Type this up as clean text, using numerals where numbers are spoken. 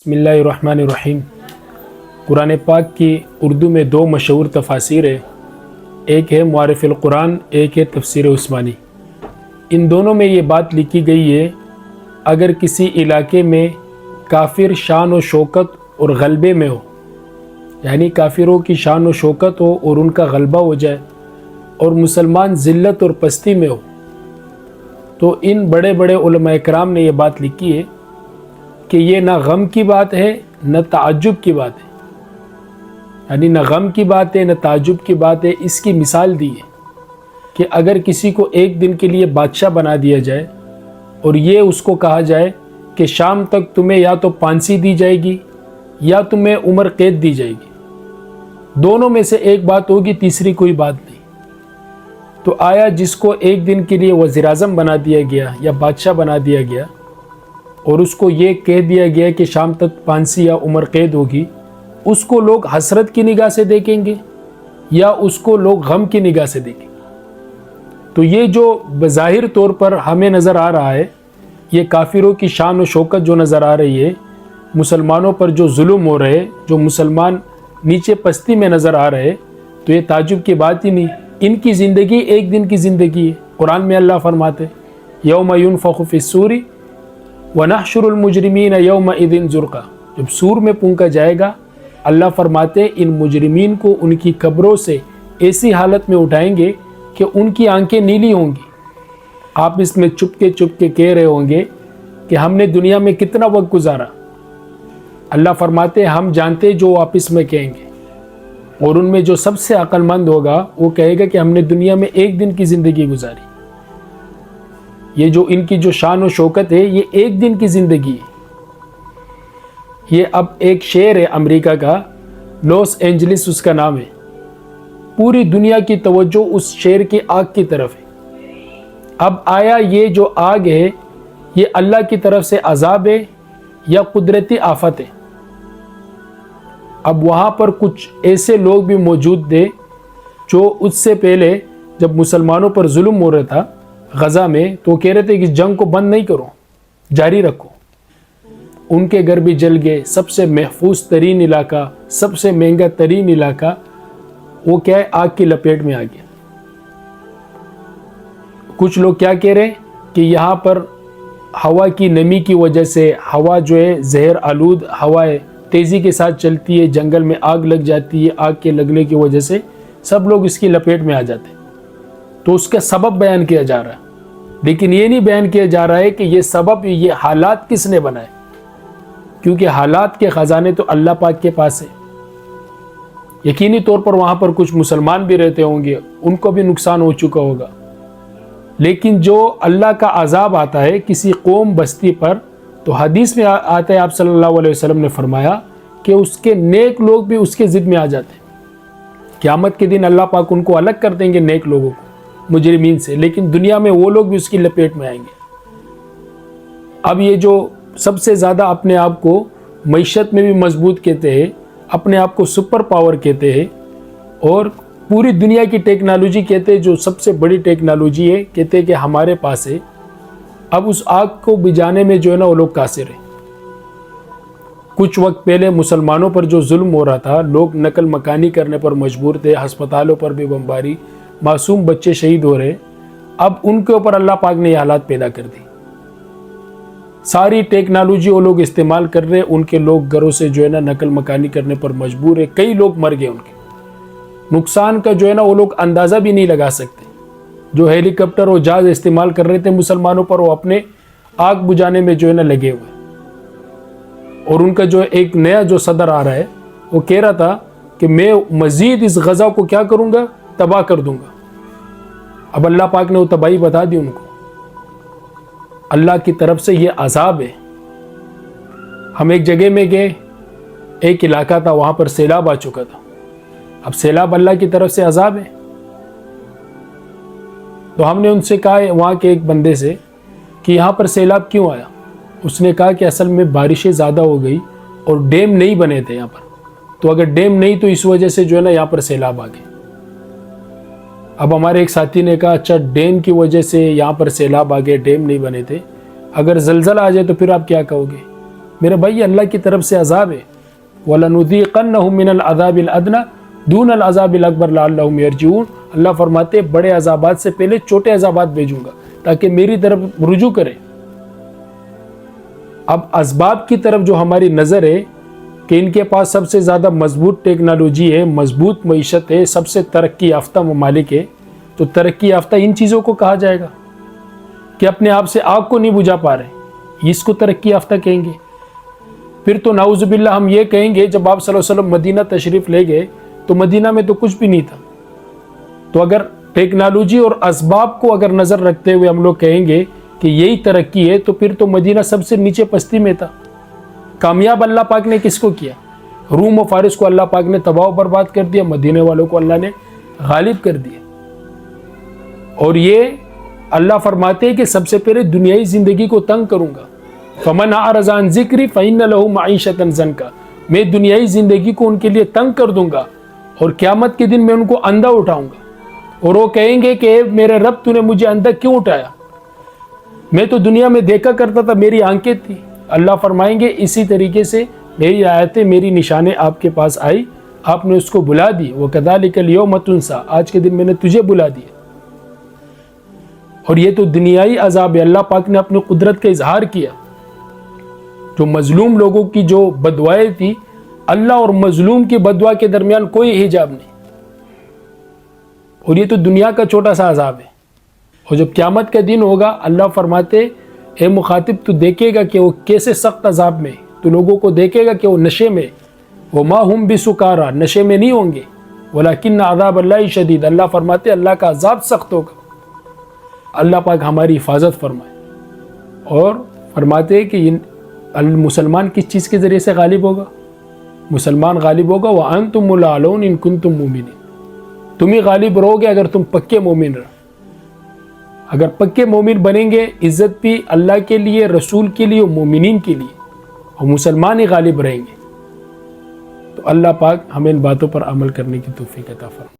بسم اللہ الرحمن الرحیم۔ قرآن پاک کی اردو میں دو مشہور تفاسیر ہیں، ایک ہے معارف القرآن، ایک ہے تفسیر عثمانی۔ ان دونوں میں یہ بات لکھی گئی ہے، اگر کسی علاقے میں کافر شان و شوکت اور غلبے میں ہو، یعنی کافروں کی شان و شوکت ہو اور ان کا غلبہ ہو جائے، اور مسلمان ذلت اور پستی میں ہو، تو ان بڑے بڑے علماء کرام نے یہ بات لکھی ہے کہ یہ نہ غم کی بات ہے نہ تعجب کی بات ہے، یعنی نہ غم کی بات ہے نہ تعجب کی بات ہے۔ اس کی مثال دی ہے کہ اگر کسی کو ایک دن کے لیے بادشاہ بنا دیا جائے اور یہ اس کو کہا جائے کہ شام تک تمہیں یا تو پھانسی دی جائے گی یا تمہیں عمر قید دی جائے گی، دونوں میں سے ایک بات ہوگی، تیسری کوئی بات نہیں۔ تو آیا جس کو ایک دن کے لیے وزیر اعظم بنا دیا گیا یا بادشاہ بنا دیا گیا اور اس کو یہ کہہ دیا گیا کہ شام تک پھانسی یا عمر قید ہوگی، اس کو لوگ حسرت کی نگاہ سے دیکھیں گے یا اس کو لوگ غم کی نگاہ سے دیکھیں گے؟ تو یہ جو بظاہر طور پر ہمیں نظر آ رہا ہے، یہ کافروں کی شان و شوکت جو نظر آ رہی ہے، مسلمانوں پر جو ظلم ہو رہے، جو مسلمان نیچے پستی میں نظر آ رہے، تو یہ تعجب کی بات ہی نہیں۔ ان کی زندگی ایک دن کی زندگی ہے۔ قرآن میں اللہ فرماتے یوم ینفخ فی الصور وَنَحْشُرُ الْمُجْرِمِينَ يَوْمَئِذٍ زُرْقًا، جب سور میں پونکا جائے گا، اللہ فرماتے ان مجرمین کو ان کی قبروں سے ایسی حالت میں اٹھائیں گے کہ ان کی آنکھیں نیلی ہوں گی۔ آپ اس میں چپ کے کہہ رہے ہوں گے کہ ہم نے دنیا میں کتنا وقت گزارا۔ اللہ فرماتے ہم جانتے جو آپس میں کہیں گے، اور ان میں جو سب سے عقل مند ہوگا وہ کہے گا کہ ہم نے دنیا میں ایک دن کی زندگی گزاری۔ یہ جو ان کی جو شان و شوکت ہے، یہ ایک دن کی زندگی ہے۔ یہ اب ایک شہر ہے امریکہ کا، لاس اینجلس اس کا نام ہے، پوری دنیا کی توجہ اس شہر کی آگ کی طرف ہے۔ اب آیا یہ جو آگ ہے، یہ اللہ کی طرف سے عذاب ہے یا قدرتی آفت ہے؟ اب وہاں پر کچھ ایسے لوگ بھی موجود تھے جو اس سے پہلے جب مسلمانوں پر ظلم ہو رہا تھا غزہ میں، تو کہہ رہے تھے کہ جنگ کو بند نہیں کرو، جاری رکھو۔ ان کے گھر بھی جل گئے۔ سب سے محفوظ ترین علاقہ، سب سے مہنگا ترین علاقہ، وہ کیا ہے، آگ کی لپیٹ میں آ گیا۔ کچھ لوگ کیا کہہ رہے ہیں کہ یہاں پر ہوا کی نمی کی وجہ سے، ہوا جو ہے زہر آلود ہوا ہے، تیزی کے ساتھ چلتی ہے، جنگل میں آگ لگ جاتی ہے، آگ کے لگنے کی وجہ سے سب لوگ اس کی لپیٹ میں آ جاتے ہیں۔ تو اس کا سبب بیان کیا جا رہا ہے، لیکن یہ نہیں بیان کیا جا رہا ہے کہ یہ سبب، یہ حالات کس نے بنائے، کیونکہ حالات کے خزانے تو اللہ پاک کے پاس ہے۔ یقینی طور پر وہاں پر کچھ مسلمان بھی رہتے ہوں گے، ان کو بھی نقصان ہو چکا ہوگا، لیکن جو اللہ کا عذاب آتا ہے کسی قوم بستی پر، تو حدیث میں آتا ہے، آپ صلی اللہ علیہ وسلم نے فرمایا کہ اس کے نیک لوگ بھی اس کے ضد میں آ جاتے ہیں۔ قیامت کے دن اللہ پاک ان کو الگ کر دیں گے، نیک لوگوں کو مجرمین سے، لیکن دنیا میں وہ لوگ بھی اس کی لپیٹ میں آئیں گے۔ اب یہ جو سب سے زیادہ اپنے آپ کو معیشت میں بھی مضبوط کہتے ہیں، اپنے آپ کو سپر پاور کہتے ہیں، اور پوری دنیا کی ٹیکنالوجی کہتے ہیں، جو سب سے بڑی ٹیکنالوجی ہے، کہتے ہیں کہ ہمارے پاس ہے، اب اس آگ کو بجھانے میں جو ہے نا وہ لوگ قاصر ہیں۔ کچھ وقت پہلے مسلمانوں پر جو ظلم ہو رہا تھا، لوگ نقل مکانی کرنے پر مجبور تھے، ہسپتالوں پر بھی بمباری، معصوم بچے شہید ہو رہے، اب ان کے اوپر اللہ پاک نے یہ حالات پیدا کر دی۔ ساری ٹیکنالوجی وہ لوگ استعمال کر رہے، ان کے لوگ گھروں سے جو ہے نا نقل مکانی کرنے پر مجبور ہے، کئی لوگ مر گئے۔ ان کے نقصان کا جو ہے نا وہ لوگ اندازہ بھی نہیں لگا سکتے۔ جو ہیلی کاپٹر اور جہاز استعمال کر رہے تھے مسلمانوں پر، وہ اپنے آگ بجھانے میں جو ہے نا لگے ہوئے۔ اور ان کا جو ایک نیا جو صدر آ رہا ہے، وہ کہہ رہا تھا کہ میں مزید اس غزہ کو کیا کروں گا، تباہ کر دوں گا۔ اب اللہ پاک نے وہ تباہی بتا دی ان کو۔ اللہ کی طرف سے یہ عذاب ہے۔ ہم ایک جگہ میں گئے، ایک علاقہ تھا، وہاں پر سیلاب آ چکا تھا۔ اب سیلاب اللہ کی طرف سے عذاب ہے۔ تو ہم نے ان سے کہا، وہاں کے ایک بندے سے، کہ یہاں پر سیلاب کیوں آیا؟ اس نے کہا کہ اصل میں بارشیں زیادہ ہو گئی اور ڈیم نہیں بنے تھے یہاں پر، تو اگر ڈیم نہیں تو اس وجہ سے جو ہے نا یہاں پر سیلاب آ گئے۔ اب ہمارے ایک ساتھی نے کہا، اچھا ڈیم کی وجہ سے یہاں پر سیلاب آ گئے، ڈیم نہیں بنے تھے، اگر زلزلہ آ جائے تو پھر آپ کیا کہو گے؟ میرے بھائی اللہ کی طرف سے عذاب ہے. وَلَنُذِيقَنَّهُم مِّنَ الْعَذَابِ الْأَدْنَىٰ دُونَ الْعَذَابِ الْأَكْبَرِ لَعَلَّهُمْ يَرْجِعُونَ. اللہ فرماتے بڑے عذابات سے پہلے چھوٹے عذابات بھیجوں گا تاکہ میری طرف رجوع کرے. اب اسباب کی طرف جو ہماری نظر ہے کہ ان کے پاس سب سے زیادہ مضبوط ٹیکنالوجی ہے، مضبوط معیشت ہے، سب سے ترقی یافتہ ممالک ہے، تو ترقی یافتہ ان چیزوں کو کہا جائے گا کہ اپنے آپ سے آگ کو نہیں بجھا پا رہے، اس کو ترقی یافتہ کہیں گے. پھر تو نعوذ باللہ ہم یہ کہیں گے جب آپ صلی اللہ علیہ وسلم مدینہ تشریف لے گئے تو مدینہ میں تو کچھ بھی نہیں تھا. تو اگر ٹیکنالوجی اور اسباب کو اگر نظر رکھتے ہوئے ہم لوگ کہیں گے کہ یہی ترقی ہے تو پھر تو مدینہ سب سے نیچے پستی میں تھا. کامیاب اللہ پاک نے کس کو کیا؟ روم و فارس کو اللہ پاک نے تباہ و برباد کر دیا، مدینے والوں کو اللہ نے غالب کر دیا. اور یہ اللہ فرماتے ہیں کہ سب سے پہلے دنیائی زندگی کو تنگ کروں گا. فمن اعرض عن ذکری فإن له معیشۃ ضنکا. میں دنیائی زندگی کو ان کے لیے تنگ کر دوں گا اور قیامت کے دن میں ان کو اندھا اٹھاؤں گا اور وہ کہیں گے کہ میرے رب تو نے مجھے اندھا کیوں اٹھایا؟ میں تو دنیا میں دیکھا کرتا تھا، میری آنکھیں تھی. اللہ فرمائیں گے اسی طریقے سے میری آیتیں، میری نشانیں آپ کے پاس آئی، آپ نے اس کو بلا دی. وَكَذَلِكَ الْيَوْمَ تُنسَىٰ. آج کے دن میں نے تجھے بلا دیا. اور یہ تو دنیائی عذاب ہے. اللہ پاک نے اپنی قدرت کا اظہار کیا. جو مظلوم لوگوں کی جو بددعائیں تھی، اللہ اور مظلوم کی بددعا کے درمیان کوئی حجاب نہیں. اور یہ تو دنیا کا چھوٹا سا عذاب ہے. اور جب قیامت کا دن ہوگا اللہ فرماتے اے مخاطب تو دیکھے گا کہ وہ کیسے سخت عذاب میں، تو لوگوں کو دیکھے گا کہ وہ نشے میں، وَمَا هُمْ بِسُكَارَىٰ، نشے میں نہیں ہوں گے، وَلَكِنَّ عَذَابَ اللَّهِ شَدِيدٌ. اللہ فرماتے اللہ کا عذاب سخت ہوگا. اللہ پاک ہماری حفاظت فرمائے. اور فرماتے کہ مسلمان کس چیز کے ذریعے سے غالب ہوگا؟ مسلمان غالب ہوگا وَأَنْتُمُ الْأَعْلَوْنَ إِن كُنتُم مُؤْمِنِينَ. تم ہی غالب رہو گے اگر تم پکے مومن رہو. اگر پکے مومن بنیں گے عزت بھی اللہ کے لیے، رسول کے لیے اور مومنین کے لیے، اور مسلمان ہی غالب رہیں گے. تو اللہ پاک ہمیں ان باتوں پر عمل کرنے کی توفیق عطا فرمائے.